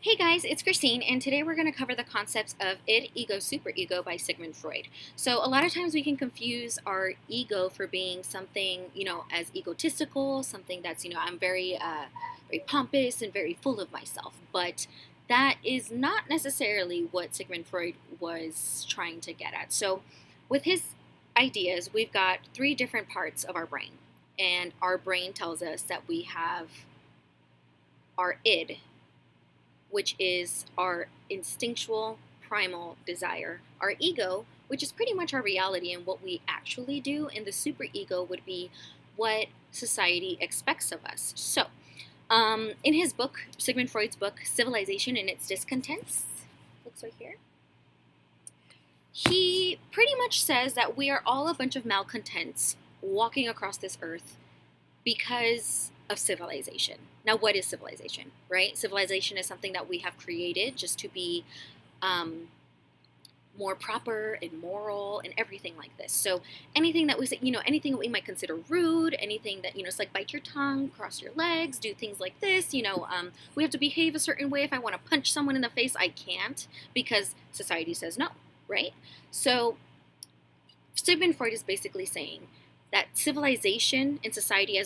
Hey guys, it's Christine, and today we're going to cover the concepts of id, ego, superego by Sigmund Freud. So, a lot of times we can confuse our ego for being something, as egotistical, something that's, I'm very pompous and very full of myself. But that is not necessarily what Sigmund Freud was trying to get at. So, with his ideas, we've got three different parts of our brain, and our brain tells us that we have our id, which is our instinctual primal desire, our ego, which is pretty much our reality and what we actually do, and the superego would be what society expects of us. So, in his book, Sigmund Freud's book, Civilization and Its Discontents, looks right here, he pretty much says that we are all a bunch of malcontents walking across this earth because of civilization. Now, what is civilization, right? Civilization is something that we have created just to be um, more proper and moral and everything like this. So anything that we say, anything that we might consider rude, anything that, it's like bite your tongue, cross your legs, do things like this, we have to behave a certain way. If I want to punch someone in the face, I can't because society says no, right? So Sigmund Freud is basically saying that civilization and society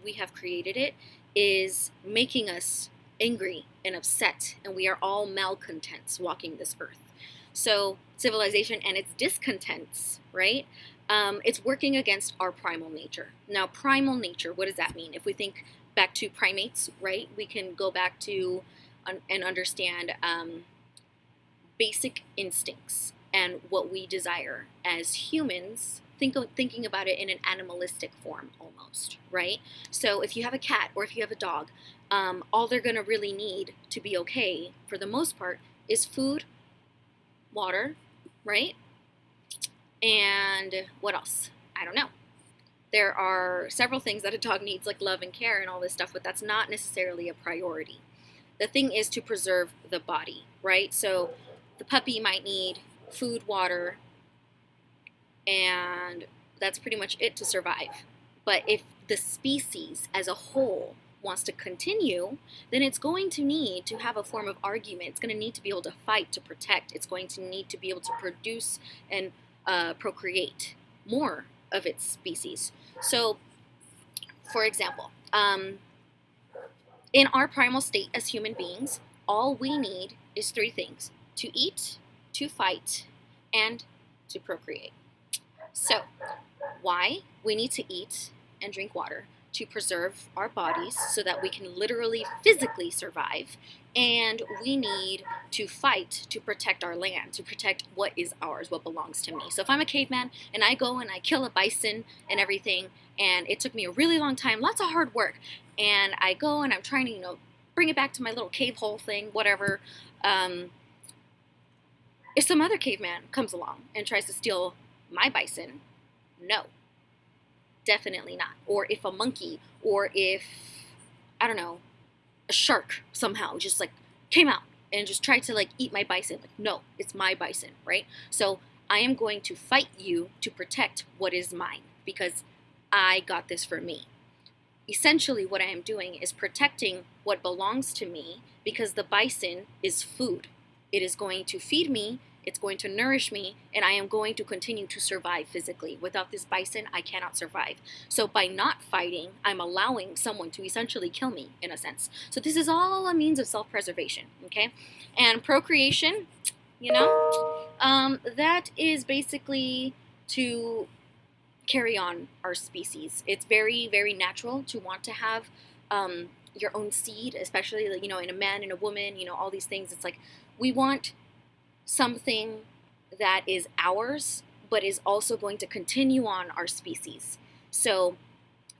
we have created it is making us angry and upset, and we are all malcontents walking this earth. So civilization and its discontents, right? It's working against our primal nature. Now, primal nature, what does that mean? If we think back to primates, right, we can go back to and understand basic instincts and what we desire as humans, thinking about it in an animalistic form almost, right? So if you have a cat or if you have a dog, all they're going to really need to be okay, for the most part, is food, water, right? And what else? I don't know. There are several things that a dog needs, like love and care and all this stuff, but that's not necessarily a priority. The thing is to preserve the body, right? So the puppy might need food, water, and that's pretty much it to survive. But if the species as a whole wants to continue, then it's going to need to have a form of argument. It's going to need to be able to fight, to protect. It's going to need to be able to produce and procreate more of its species. So, for example, in our primal state as human beings, all we need is three things: to eat, to fight, and to procreate. So, why? We need to eat and drink water to preserve our bodies so that we can literally physically survive. And we need to fight to protect our land, to protect what is ours, what belongs to me. So if I'm a caveman and I go and I kill a bison and everything, and it took me a really long time, lots of hard work, and I go and I'm trying to, bring it back to my little cave hole thing, whatever. If some other caveman comes along and tries to steal my bison, no, definitely not. Or if a monkey, or if, I don't know, a shark somehow just like came out and just tried to like eat my bison, like, no, it's my bison, right? So I am going to fight you to protect what is mine because I got this for me. Essentially, what I am doing is protecting what belongs to me because the bison is food. It is going to feed me, it's going to nourish me, and I am going to continue to survive physically. Without this bison, I cannot survive. So by not fighting, I'm allowing someone to essentially kill me, in a sense. So this is all a means of self-preservation, okay? And procreation, that is basically to carry on our species. It's very, very natural to want to have your own seed, especially, in a man and a woman, all these things. It's like we want something that is ours, but is also going to continue on our species. So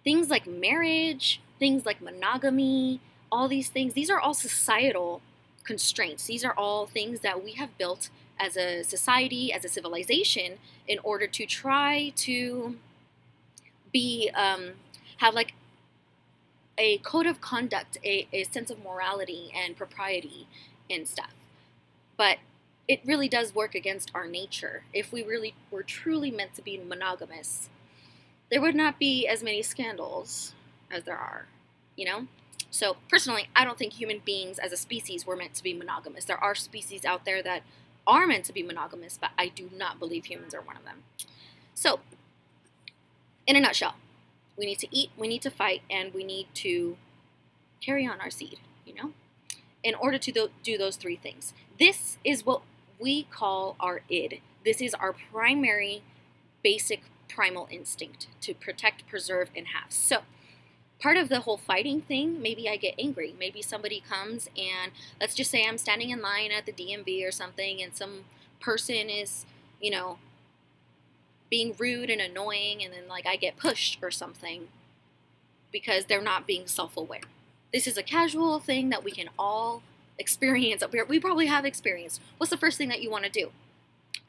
things like marriage, things like monogamy, all these things, these are all societal constraints. These are all things that we have built as a society, as a civilization, in order to try to be have like a code of conduct, a sense of morality and propriety and stuff. But it really does work against our nature. If we really were truly meant to be monogamous, there would not be as many scandals as there are, you know? So personally, I don't think human beings as a species were meant to be monogamous. There are species out there that are meant to be monogamous, but I do not believe humans are one of them. So, in a nutshell, we need to eat, we need to fight, and we need to carry on our seed, in order to do those three things. This is what we call our id. This is our primary, basic primal instinct to protect, preserve, and have. So, part of the whole fighting thing, maybe I get angry. Maybe somebody comes and let's just say I'm standing in line at the DMV or something, and some person is, being rude and annoying, and then like I get pushed or something because they're not being self-aware. This is a casual thing that we can all experience. We probably have experienced. What's the first thing that you want to do?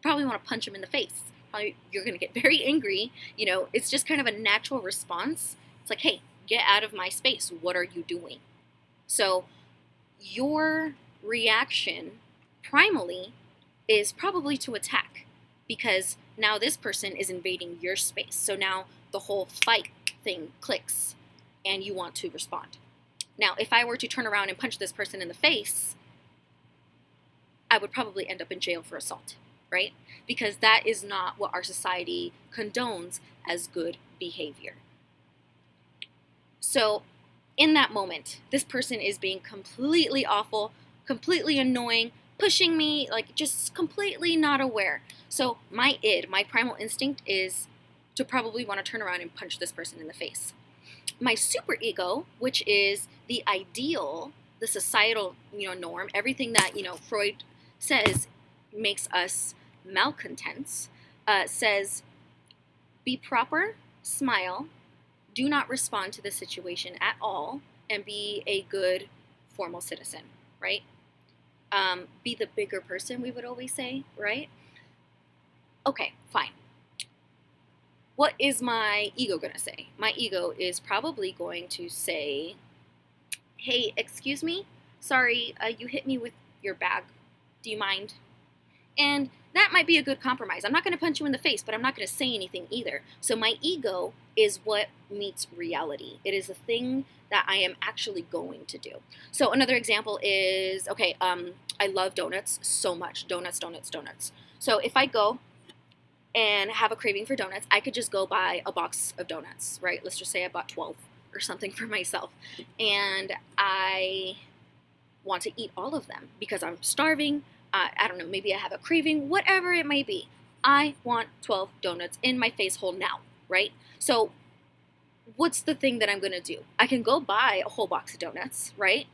Probably want to punch them in the face. Probably you're going to get very angry. It's just kind of a natural response. It's like, hey, get out of my space. What are you doing? So your reaction primally is probably to attack, because now this person is invading your space. So now the whole fight thing clicks and you want to respond. Now, if I were to turn around and punch this person in the face, I would probably end up in jail for assault, right? Because that is not what our society condones as good behavior. So in that moment, this person is being completely awful, completely annoying, pushing me, like just completely not aware. So my id, my primal instinct, is to probably want to turn around and punch this person in the face. My superego, which is the ideal, the societal, norm, everything that, Freud says makes us malcontents, says be proper, smile, do not respond to the situation at all, and be a good formal citizen, right? Be the bigger person, we would always say, right? Okay, fine. What is my ego going to say? My ego is probably going to say, hey, excuse me, sorry, you hit me with your bag. Do you mind? And that might be a good compromise. I'm not going to punch you in the face, but I'm not going to say anything either. So my ego is what meets reality. It is a thing that I am actually going to do. So another example is, I love donuts so much. Donuts. So if I go and have a craving for donuts, I could just go buy a box of donuts, right? Let's just say I bought 12 or something for myself. And I want to eat all of them because I'm starving. I don't know, maybe I have a craving, whatever it may be. I want 12 donuts in my face hole now, right? So what's the thing that I'm going to do? I can go buy a whole box of donuts, right?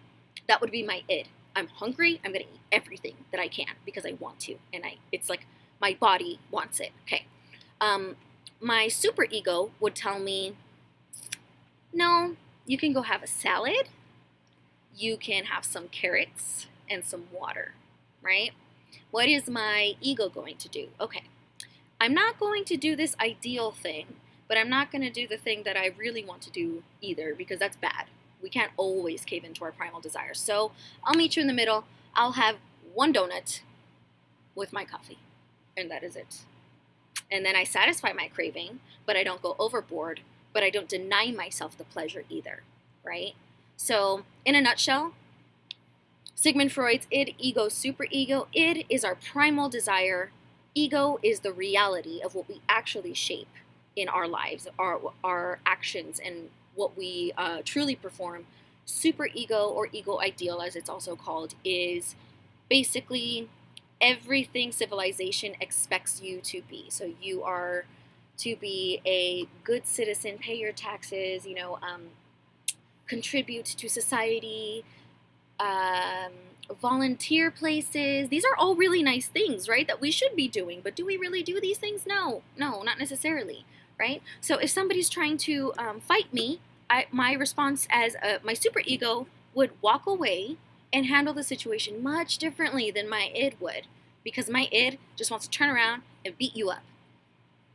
That would be my id. I'm hungry. I'm going to eat everything that I can because I want to. And it's like my body wants it. Okay. My superego would tell me, no, you can go have a salad. You can have some carrots and some water, right? What is my ego going to do? Okay, I'm not going to do this ideal thing, but I'm not going to do the thing that I really want to do either, because that's bad. We can't always cave into our primal desires. So I'll meet you in the middle. I'll have one donut with my coffee, and that is it. And then I satisfy my craving, but I don't go overboard, but I don't deny myself the pleasure either, right? So in a nutshell, Sigmund Freud's id, ego, superego. Id is our primal desire. Ego is the reality of what we actually shape in our lives, our actions, and what we truly perform. Superego, or ego ideal as it's also called, is basically everything civilization expects you to be. So you are to be a good citizen, pay your taxes, contribute to society, volunteer places. These are all really nice things, right, that we should be doing. But do we really do these things? No, not necessarily, right? So if somebody's trying to fight me, my response as my superego would walk away and handle the situation much differently than my id would, because my id just wants to turn around and beat you up.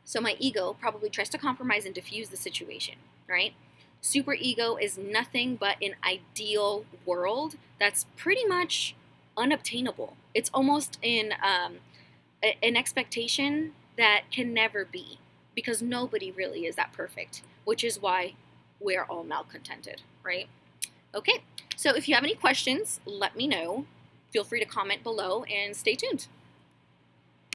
So my ego probably tries to compromise and diffuse the situation, right? Superego is nothing but an ideal world that's pretty much unobtainable. It's almost an expectation that can never be, because nobody really is that perfect, which is why we're all malcontented, right? Okay, so if you have any questions, let me know. Feel free to comment below and stay tuned.